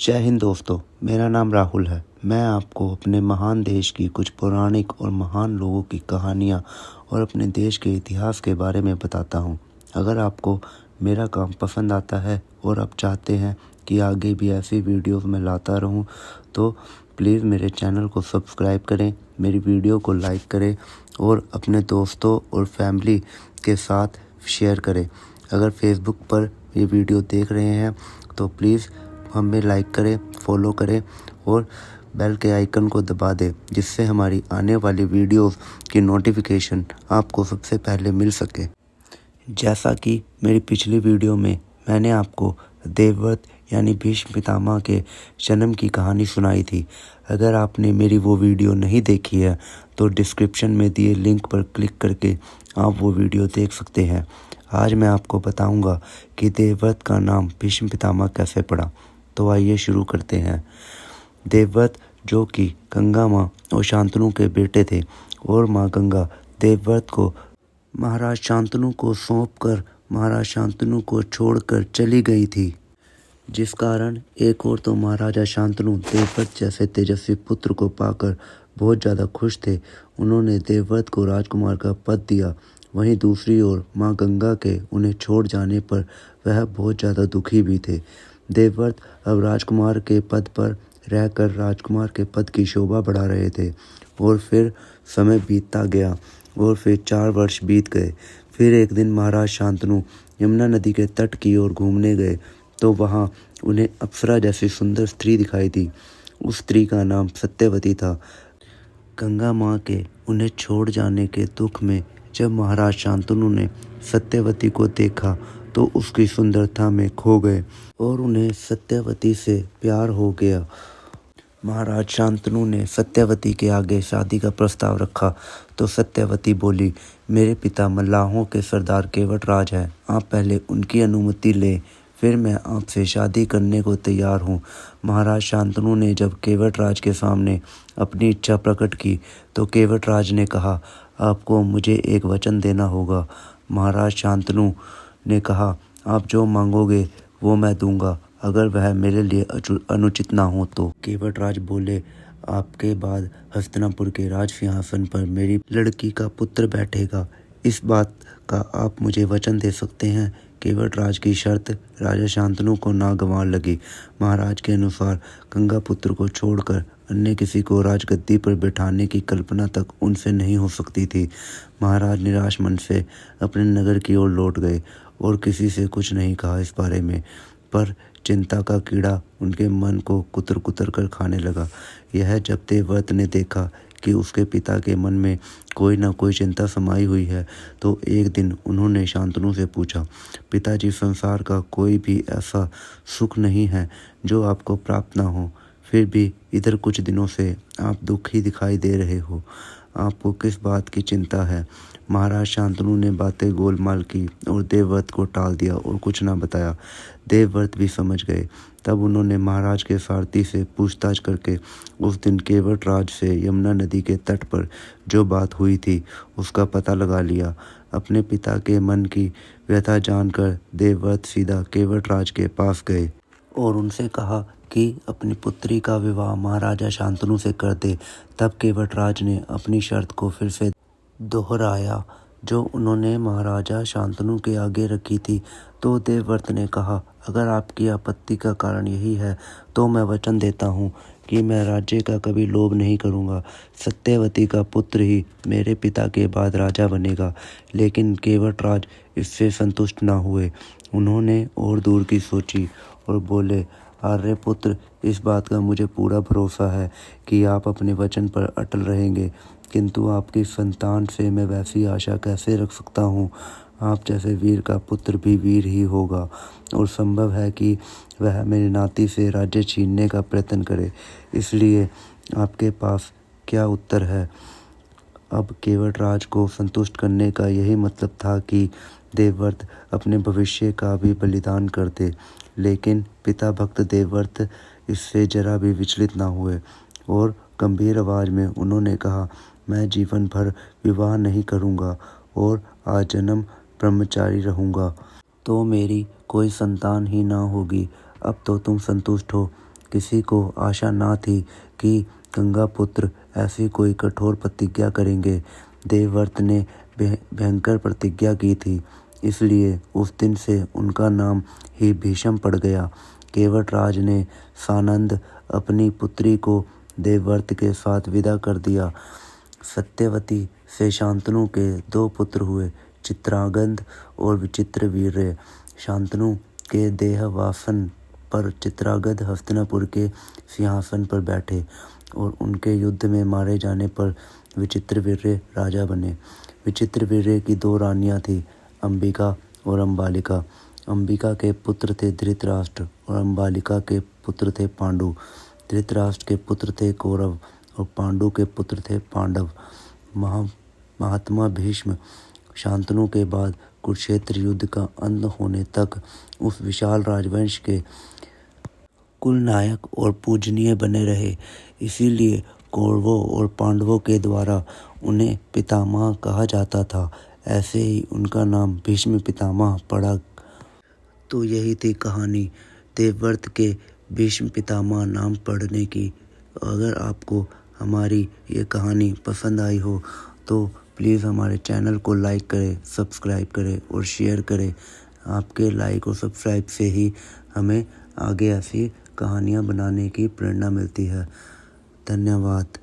जय हिंद दोस्तों, मेरा नाम राहुल है। मैं आपको अपने महान देश की कुछ पौराणिक और महान लोगों की कहानियाँ और अपने देश के इतिहास के बारे में बताता हूँ। अगर आपको मेरा काम पसंद आता है और आप चाहते हैं कि आगे भी ऐसी वीडियोस मैं लाता रहूँ, तो प्लीज़ मेरे चैनल को सब्सक्राइब करें, मेरी वीडियो को लाइक करें और अपने दोस्तों और फैमिली के साथ शेयर करें। अगर फेसबुक पर ये वीडियो देख रहे हैं तो प्लीज़ हमें लाइक करें, फॉलो करें और बेल के आइकन को दबा दें, जिससे हमारी आने वाली वीडियोस की नोटिफिकेशन आपको सबसे पहले मिल सके। जैसा कि मेरी पिछली वीडियो में मैंने आपको देवव्रत यानी भीष्म पितामह के जन्म की कहानी सुनाई थी। अगर आपने मेरी वो वीडियो नहीं देखी है तो डिस्क्रिप्शन में दिए लिंक पर क्लिक करके आप वो वीडियो देख सकते हैं। आज मैं आपको बताऊंगा कि देवव्रत का नाम भीष्म पितामह कैसे पड़ा। तो आइए शुरू करते हैं। देवव्रत जो कि गंगा माँ और शांतनु के बेटे थे और माँ गंगा देवव्रत को महाराज शांतनु को सौंपकर महाराज शांतनु को छोड़कर चली गई थी, जिस कारण एक और तो महाराजा शांतनु देवव्रत जैसे तेजस्वी पुत्र को पाकर बहुत ज़्यादा खुश थे। उन्होंने देवव्रत को राजकुमार का पद दिया। वहीं दूसरी ओर माँ गंगा के उन्हें छोड़ जाने पर वह बहुत ज़्यादा दुखी भी थे। देवव्रत अब राजकुमार के पद पर रहकर राजकुमार के पद की शोभा बढ़ा रहे थे और फिर समय बीतता गया और फिर 4 वर्ष बीत गए। फिर एक दिन महाराज शांतनु यमुना नदी के तट की ओर घूमने गए तो वहाँ उन्हें अप्सरा जैसी सुंदर स्त्री दिखाई दी। उस स्त्री का नाम सत्यवती था। गंगा माँ के उन्हें छोड़ जाने के दुख में जब महाराज शांतनु ने सत्यवती को देखा तो उसकी सुंदरता में खो गए और उन्हें सत्यवती से प्यार हो गया। महाराज शांतनु ने सत्यवती के आगे शादी का प्रस्ताव रखा तो सत्यवती बोली, मेरे पिता मल्लाहों के सरदार केवटराज हैं, आप पहले उनकी अनुमति लें, फिर मैं आपसे शादी करने को तैयार हूँ। महाराज शांतनु ने जब केवटराज के सामने अपनी इच्छा प्रकट की तो केवटराज ने कहा, आपको मुझे एक वचन देना होगा। महाराज शांतनु ने कहा, आप जो मांगोगे वो मैं दूंगा, अगर वह मेरे लिए अनुचित ना हो तो। केवटराज बोले, आपके बाद हस्तिनापुर के राज सिंहासन पर मेरी लड़की का पुत्र बैठेगा, इस बात का आप मुझे वचन दे सकते हैं। केवटराज की शर्त राजा शांतनु को नागवार लगी। महाराज के अनुसार गंगा पुत्र को छोड़कर अन्य किसी को राजगद्दी पर बैठाने की कल्पना तक उनसे नहीं हो सकती थी। महाराज निराश मन से अपने नगर की ओर लौट गए और किसी से कुछ नहीं कहा इस बारे में, पर चिंता का कीड़ा उनके मन को कुतर कुतर कर खाने लगा। यह जब देवव्रत ने देखा कि उसके पिता के मन में कोई ना कोई चिंता समाई हुई है तो एक दिन उन्होंने शांतनु से पूछा, पिताजी, संसार का कोई भी ऐसा सुख नहीं है जो आपको प्राप्त ना हो, फिर भी इधर कुछ दिनों से आप दुखी दिखाई दे रहे हो, आपको किस बात की चिंता है। महाराज शांतनु ने बातें गोलमाल की और देवव्रत को टाल दिया और कुछ ना बताया। देवव्रत भी समझ गए। तब उन्होंने महाराज के सारथी से पूछताछ करके उस दिन केवटराज से यमुना नदी के तट पर जो बात हुई थी उसका पता लगा लिया। अपने पिता के मन की व्यथा जानकर देवव्रत सीधा केवटराज के पास गए और उनसे कहा कि अपनी पुत्री का विवाह महाराजा शांतनु से कर दे। तब केवटराज ने अपनी शर्त को फिर से दोहराया जो उन्होंने महाराजा शांतनु के आगे रखी थी। तो देवव्रत ने कहा, अगर आपकी आपत्ति का कारण यही है तो मैं वचन देता हूँ कि मैं राज्य का कभी लोभ नहीं करूँगा। सत्यवती का पुत्र ही मेरे पिता के बाद राजा बनेगा। लेकिन केवटराज इससे संतुष्ट ना हुए। उन्होंने और दूर की सोची और बोले, आर्यपुत्र, इस बात का मुझे पूरा भरोसा है कि आप अपने वचन पर अटल रहेंगे, किंतु आपकी संतान से मैं वैसी आशा कैसे रख सकता हूँ। आप जैसे वीर का पुत्र भी वीर ही होगा और संभव है कि वह मेरी नाती से राज्य छीनने का प्रयत्न करे, इसलिए आपके पास क्या उत्तर है। अब केवटराज को संतुष्ट करने का यही मतलब था कि देवव्रत अपने भविष्य का भी बलिदान कर दे। लेकिन पिता भक्त देवव्रत इससे जरा भी विचलित ना हुए और गंभीर आवाज में उन्होंने कहा, मैं जीवन भर विवाह नहीं करूँगा और आजन्म ब्रह्मचारी रहूँगा, तो मेरी कोई संतान ही ना होगी। अब तो तुम संतुष्ट हो किसी को आशा न थी कि गंगापुत्र ऐसी कोई कठोर प्रतिज्ञा करेंगे। देवव्रत ने भयंकर प्रतिज्ञा की थी, इसलिए उस दिन से उनका नाम ही भीष्म पड़ गया। केवटराज ने सानंद अपनी पुत्री को देवव्रत के साथ विदा कर दिया। सत्यवती से शांतनु के 2 पुत्र हुए, चित्रांगद और विचित्रवीर्य। शांतनु के देहावसान पर चित्रांगद हस्तिनापुर के सिंहासन पर बैठे और उनके युद्ध में मारे जाने पर विचित्रवीर्य राजा बने। विचित्रवीर्य की 2 रानियां थीं, अंबिका और अंबालिका। अंबिका के पुत्र थे धृतराष्ट्र और अंबालिका के पुत्र थे पांडु। धृतराष्ट्र के पुत्र थे कौरव और पांडु के पुत्र थे पांडव। महात्मा भीष्म शांतनु के बाद कुरुक्षेत्र युद्ध का अंत होने तक उस विशाल राजवंश के कुल नायक और पूजनीय बने रहे। इसीलिए कौरवों और पांडवों के द्वारा उन्हें पितामह कहा जाता था। ऐसे ही उनका नाम भीष्म पितामह पड़ा। तो यही थी कहानी देवव्रत के भीष्म पितामह नाम पढ़ने की। अगर आपको हमारी ये कहानी पसंद आई हो तो प्लीज़ हमारे चैनल को लाइक करें, सब्सक्राइब करें और शेयर करें। आपके लाइक और सब्सक्राइब से ही हमें आगे ऐसी कहानियाँ बनाने की प्रेरणा मिलती है। धन्यवाद।